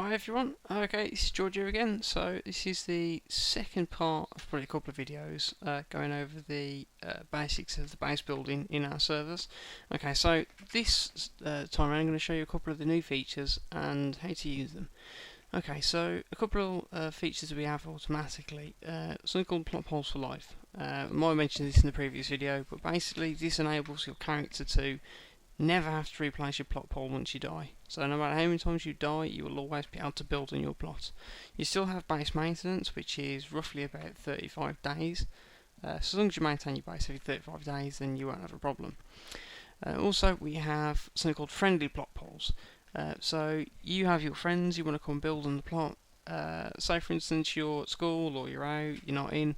Hi everyone, okay, this is George here again. So this is the second part of probably a couple of videos going over the basics of the base building in our servers. Okay, so this time around I'm going to show you a couple of the new features and how to use them. Okay, so a couple of features that we have automatically, something called plot holes for life. I might have mentioned this in the previous video, but basically this enables your character to never have to replace your plot pole once you die. So no matter how many times you die, you will always be able to build on your plot. You still have base maintenance, which is roughly about 35 days. So as long as you maintain your base every 35 days, then you won't have a problem. Also, we have something called friendly plot poles. So you have your friends, you want to come build on the plot. Say for instance you're at school or you're out, you're not in,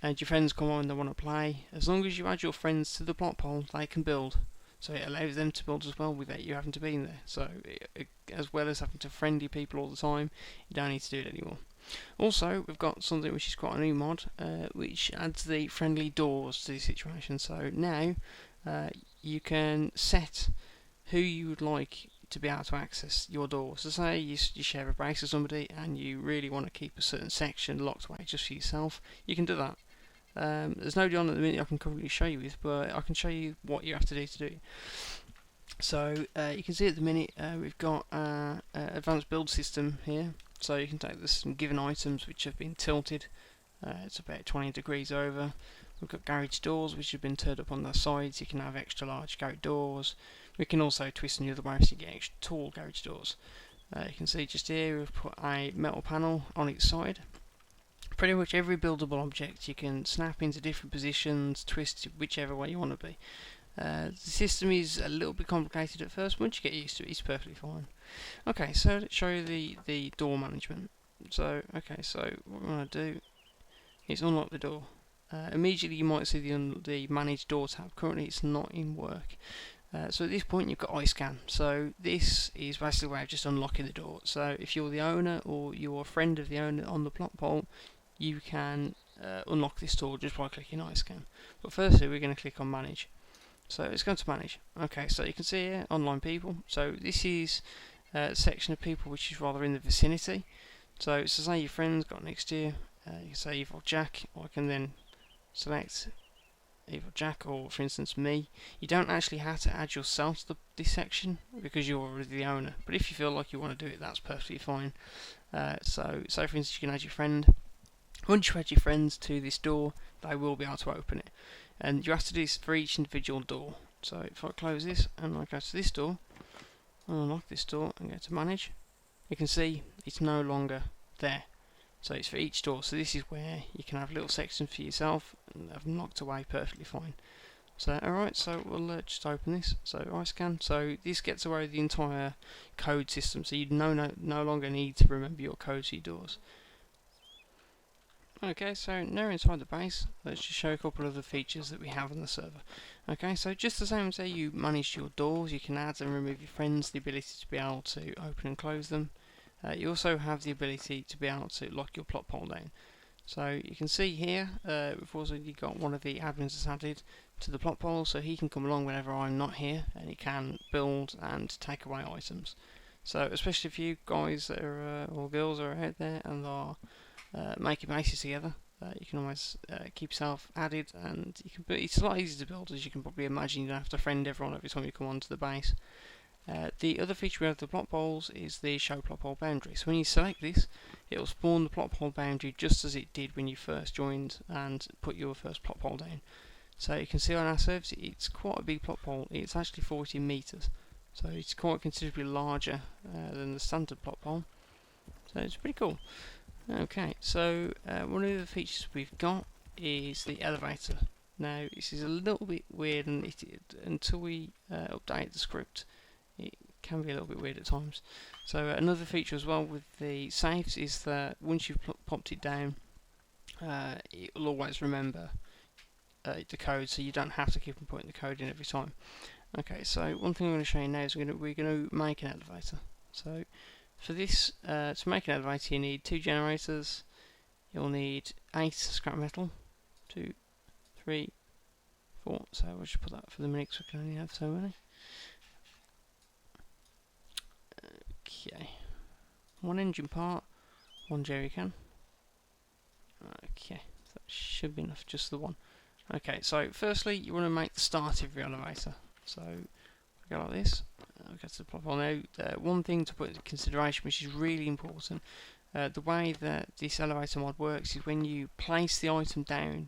and your friends come on and they want to play. As long as you add your friends to the plot pole, they can build. So it allows them to build as well without you having to be in there. So as well as having to friendly people all the time, you don't need to do it anymore. Also, we've got something which is quite a new mod, which adds the friendly doors to the situation. So now you can set who you would like to be able to access your door. So say you share a base with somebody and you really want to keep a certain section locked away just for yourself, you can do that. There's nobody on at the minute I can currently show you with, but I can show you what you have to do to do it. So you can see at the minute we've got advanced build system here. So you can take this some given items which have been tilted. It's about 20 degrees over. We've got garage doors which have been turned up on the sides. You can have extra large garage doors. We can also twist them the other way so you get extra tall garage doors. You can see just here we've put a metal panel on each side. Pretty much every buildable object you can snap into different positions, twist whichever way you want to be. The system is a little bit complicated at first. Once you get used to it, it's perfectly fine. Okay, so let's show you the door management. So what we want to do is unlock the door. Immediately you might see the manage door tab. Currently it's not in work. So at this point you've got iScan. So this is basically a way of just unlocking the door. So if you're the owner or you're a friend of the owner on the plot pole, you can unlock this door just by clicking iScan. But firstly we're going to click on manage. So it's going to manage. Okay, so you can see here online people. So this is a section of people which is rather in the vicinity. So say your friends got next to you, you can say EvolvedGaming, or I can then select EvolvedGaming, or for instance me. You don't actually have to add yourself to this section because you're already the owner, but if you feel like you want to do it, that's perfectly fine. So for instance you can add your friend. Once you add your friends to this door, they will be able to open it, and you have to do this for each individual door. So if I close this and I go to this door and unlock this door and go to manage, you can see it's no longer there. So it's for each door. So this is where you can have little sections for yourself and have them locked away perfectly fine. So alright, so we'll just open this. So iScan. So this gets away with the entire code system. So you no longer need to remember your code to your doors. Okay, so now we're inside the base. Let's just show a couple of the features that we have on the server. Okay, so just the same as how you manage your doors, you can add and remove your friends, the ability to be able to open and close them. You also have the ability to be able to lock your plot pole down. So you can see here, we've also got one of the admins that's added to the plot pole, so he can come along whenever I'm not here, and he can build and take away items. So especially if you guys that are, or girls are out there and are making bases together, you can always keep yourself added, and you can. It's a lot easier to build, as you can probably imagine. You don't have to friend everyone every time you come onto the base. The other feature we have with the plot poles is the show plot pole boundary. So when you select this, it will spawn the plot pole boundary just as it did when you first joined and put your first plot pole down. So you can see on our servers it's quite a big plot pole. It's actually 40 meters, so it's quite considerably larger than the standard plot pole. So it's pretty cool. Okay, so one of the features we've got is the elevator. Now this is a little bit weird, and until we update the script, it can be a little bit weird at times. So another feature as well with the saves is that once you've popped it down, it will always remember the code, so you don't have to keep on putting the code in every time. Okay, so one thing I'm going to show you now is we're going to make an elevator. So for this, to make an elevator, you need 2 generators. You'll need 8 scrap metal, 2, 3, 4. So we'll just put that for the minute because we can only have so many. Okay, one engine part, one jerry can. Okay, that should be enough, just the one. Okay, so firstly you want to make the start of your elevator. So we go like this. I'll get to the plot hole now. One thing to put into consideration, which is really important, the way that this elevator mod works is when you place the item down,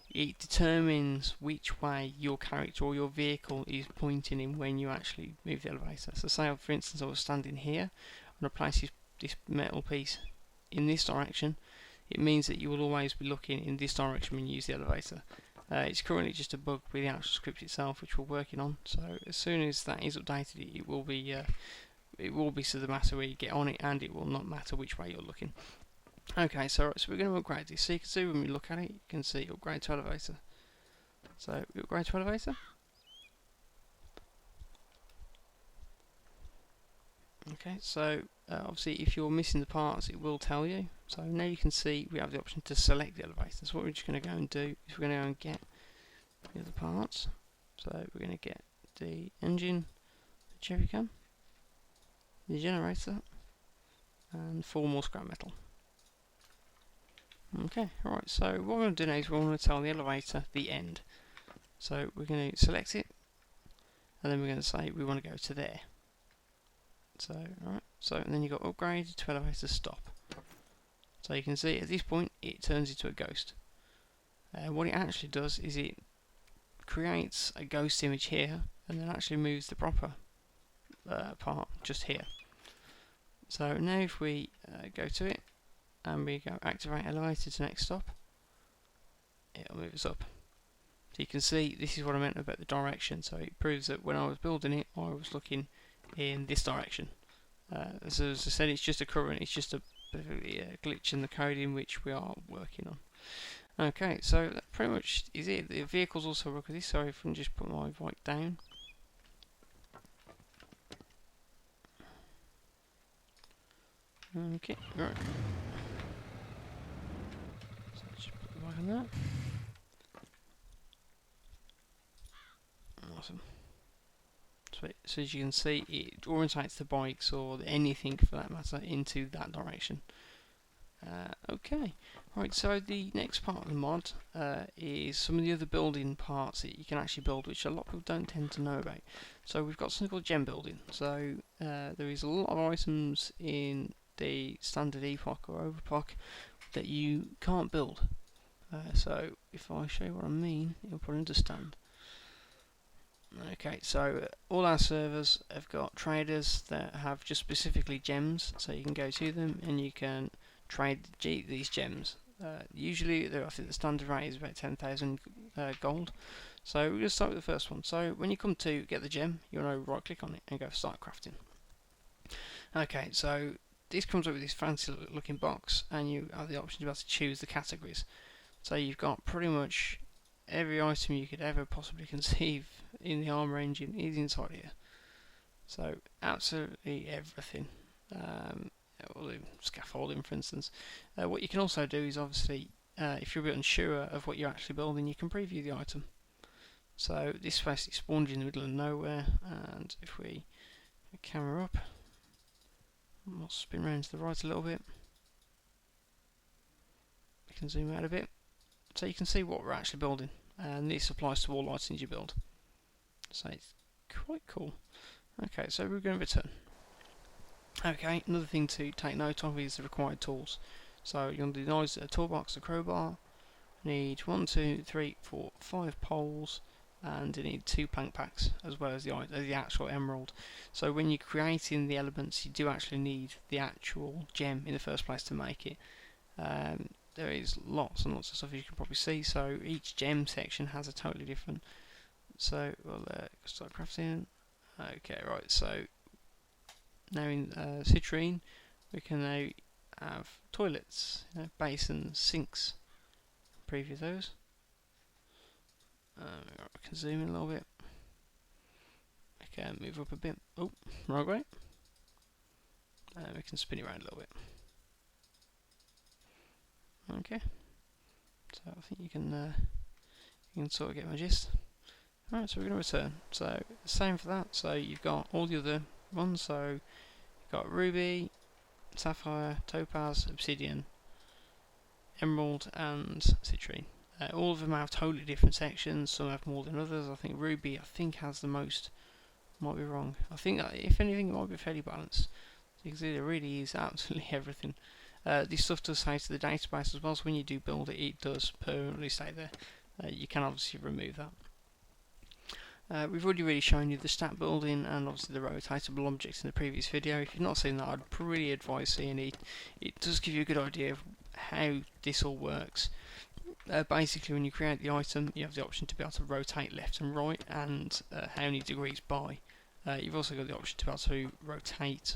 it determines which way your character or your vehicle is pointing in when you actually move the elevator. So say for instance I was standing here, I'm going to place this metal piece in this direction. It means that you will always be looking in this direction when you use the elevator. It's currently just a bug with the actual script itself, which we're working on. So as soon as that is updated, it will be so the matter where you get on it, and it will not matter which way you're looking. Okay, so we're going to upgrade this. So you can see when we look at it, you can see upgrade to elevator. So we upgrade to elevator. Okay, so obviously if you're missing the parts, it will tell you. So now you can see we have the option to select the elevator. So what we're just going to go and do is we're going to go and get the other parts. So we're going to get the engine, the jerry can, the generator, and 4 more scrap metal. Okay, alright, so what we're going to do now is we're going to tell the elevator the end. So we're going to select it, and then we're going to say we want to go to there. So, alright, so and then you've got upgrade to elevator stop. So you can see at this point it turns into a ghost. What it actually does is it creates a ghost image here, and then actually moves the proper part just here. So now if we go to it, and we go activate elevator to next stop, it'll move us up. So you can see this is what I meant about the direction. So it proves that when I was building it, I was looking in this direction. So as I said, it's just a glitch in the coding which we are working on. Okay, so that pretty much is it. The vehicles also work with this. So if I can just put my bike down. Okay, right. So just put the bike on that. Awesome. Sweet. So as you can see, it orientates the bikes or anything for that matter into that direction. Okay, right. So the next part of the mod is some of the other building parts that you can actually build, which a lot of people don't tend to know about. So we've got something called gem building. So there is a lot of items in the standard Epoch or Overpoch that you can't build. So if I show you what I mean, you'll probably understand. Okay, so all our servers have got traders that have just specifically gems, so you can go to them and you can trade these gems. Usually, I think the standard rate is about 10,000 gold. So we're going to start with the first one. So when you come to get the gem, you want to right click on it and go start crafting. Okay, so this comes up with this fancy looking box, and you have the option to be able to choose the categories. So you've got pretty much every item you could ever possibly conceive in the armor engine is inside here. So absolutely everything. Scaffolding, for instance. What you can also do is obviously, if you're a bit unsure of what you're actually building, you can preview the item. So this basically spawned in the middle of nowhere, and if we camera up, we'll spin around to the right a little bit. We can zoom out a bit, so you can see what we're actually building, and this applies to all items you build. So it's quite cool. Okay, so we're going to return. Okay, another thing to take note of is the required tools. So you'll need a toolbox, a crowbar, need 1, 2, 3, 4, 5 poles, and you need 2 plank packs as well as the actual emerald. So when you're creating the elements, you do actually need the actual gem in the first place to make it. There is lots and lots of stuff you can probably see, so each gem section has a totally different. So we'll start crafting. Okay, right, so now in Citrine we can now have toilets, basins, sinks. Preview those. We can zoom in a little bit. We can move up a bit. Oh, right way. And we can spin it around a little bit. Okay. So I think you can sort of get my gist. Alright, so we're going to return. So same for that. So you've got all the other ones. So you've got ruby, sapphire, topaz, obsidian, emerald, and citrine. All of them have totally different sections. Some have more than others. I think ruby, has the most. Might be wrong. I think if anything, it might be fairly balanced. Because it really is absolutely everything. This stuff does stay to the database as well, so when you do build it, it does permanently stay there. You can obviously remove that. We've already really shown you the stat building and obviously the rotatable objects in the previous video. If you've not seen that, I'd really advise seeing it. It does give you a good idea of how this all works. Basically, when you create the item, you have the option to be able to rotate left and right, and how many degrees by. You've also got the option to be able to rotate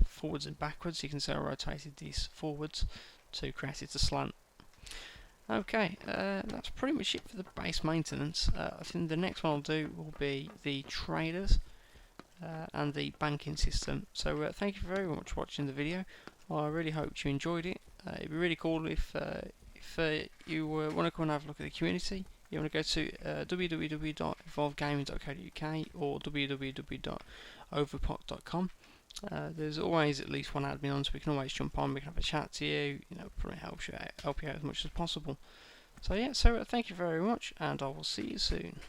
forwards and backwards. You can say I rotated this forwards to create it a slant. Okay, that's pretty much it for the base maintenance. I think the next one I'll do will be the traders and the banking system. So thank you very much for watching the video. I really hope you enjoyed it. It'd be really cool if you want to come and have a look at the community. You want to go to www.evolvedgaming.co.uk or www.overpoch.com. There's always at least one admin on, so we can always jump on, we can have a chat to you, probably help you out as much as possible. So yeah, thank you very much, and I will see you soon.